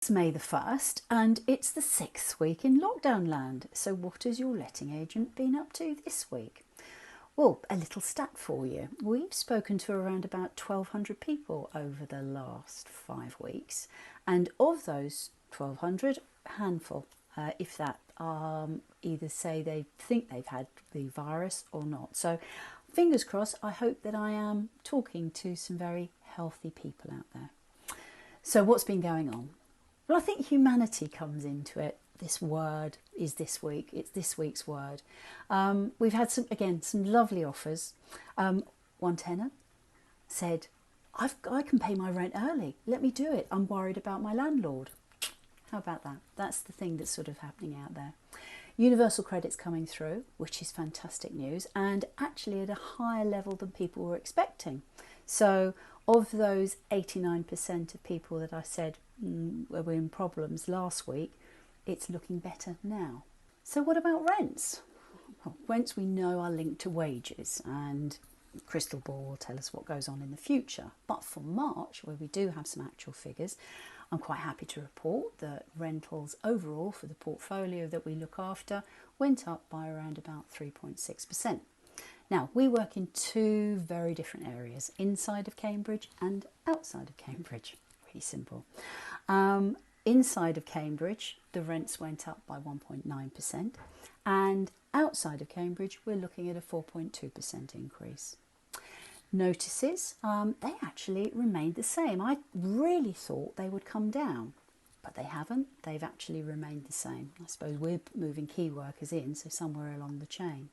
It's May the 1st and it's the 6th week in lockdown land. So what has your letting agent been up to this week? Well, a little stat for you. We've spoken to around about 1,200 people over the last 5 weeks. And of those 1,200, a handful, if that, either say they think they've had the virus or not. So fingers crossed, I hope that I am talking to some very healthy people out there. So what's been going on? Well, I think humanity comes into it. This word is this week. It's this week's word. We've had some lovely offers. One tenant said, I can pay my rent early. Let me do it. I'm worried about my landlord. How about that? That's the thing that's sort of happening out there. Universal credit's coming through, which is fantastic news, and actually at a higher level than people were expecting. So of those 89% of people that I said were in problems last week, it's looking better now. So what about rents? Well, rents we know are linked to wages, and crystal ball will tell us what goes on in the future. But for March, where we do have some actual figures, I'm quite happy to report that rentals overall for the portfolio that we look after went up by around about 3.6%. Now, we work in two very different areas, inside of Cambridge and outside of Cambridge. Really simple. Inside of Cambridge, the rents went up by 1.9%, and outside of Cambridge, we're looking at a 4.2% increase. Notices, they actually remained the same. I really thought they would come down, but they haven't. They've actually remained the same. I suppose we're moving key workers in, so somewhere along the chain.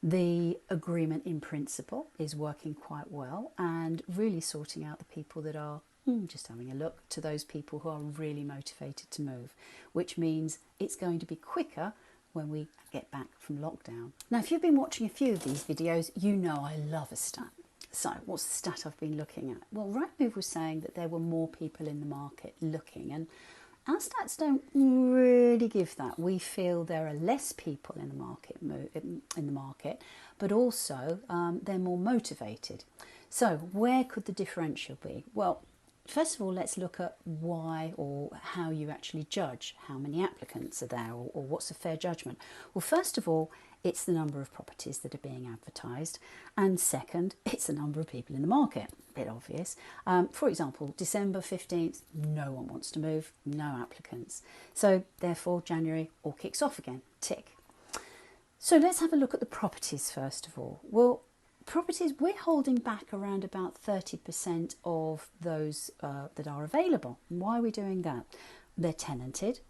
The agreement in principle is working quite well and really sorting out the people that are just having a look to those people who are really motivated to move, which means it's going to be quicker when we get back from lockdown. Now, if you've been watching a few of these videos, you know I love a stat. So what's the stat I've been looking at? Well, Rightmove was saying that there were more people in the market looking, and our stats don't really give that. We feel there are less people in the market, but also they're more motivated. So where could the differential be? Well, first of all, let's look at why or how you actually judge how many applicants are there, or what's a fair judgment. Well, first of all, it's the number of properties that are being advertised, and second, it's the number of people in the market. A bit obvious. For example, December 15th, no one wants to move, no applicants. So therefore, January all kicks off again. Tick. So let's have a look at the properties first of all. Well, properties, we're holding back around about 30% of those that are available. Why are we doing that? They're tenanted.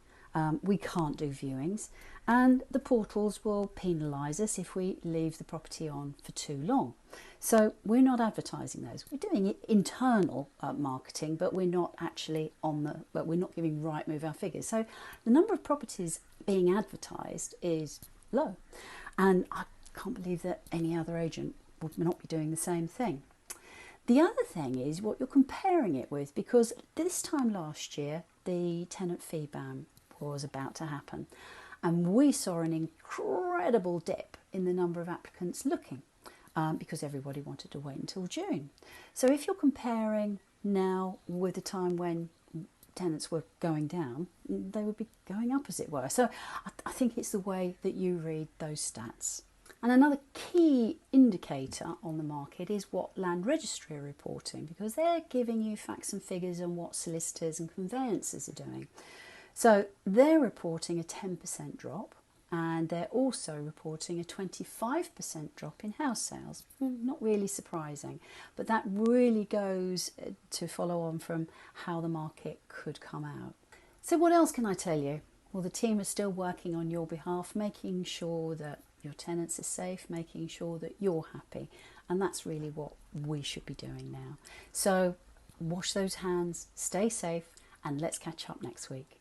We can't do viewings, and the portals will penalise us if we leave the property on for too long. So we're not advertising those. We're doing internal marketing, but we're not actually we're not giving Rightmove our figures. So the number of properties being advertised is low, and I can't believe that any other agent would not be doing the same thing. The other thing is what you're comparing it with, because this time last year the tenant fee ban was about to happen, and we saw an incredible dip in the number of applicants looking because everybody wanted to wait until June. So if you're comparing now with the time when tenants were going down, they would be going up, as it were. So I think it's the way that you read those stats. And another key indicator on the market is what Land Registry are reporting, because they're giving you facts and figures on what solicitors and conveyancers are doing. So they're reporting a 10% drop, and they're also reporting a 25% drop in house sales. Not really surprising, but that really goes to follow on from how the market could come out. So what else can I tell you? Well, the team are still working on your behalf, making sure that your tenants are safe, making sure that you're happy, and that's really what we should be doing now. So wash those hands, stay safe, and let's catch up next week.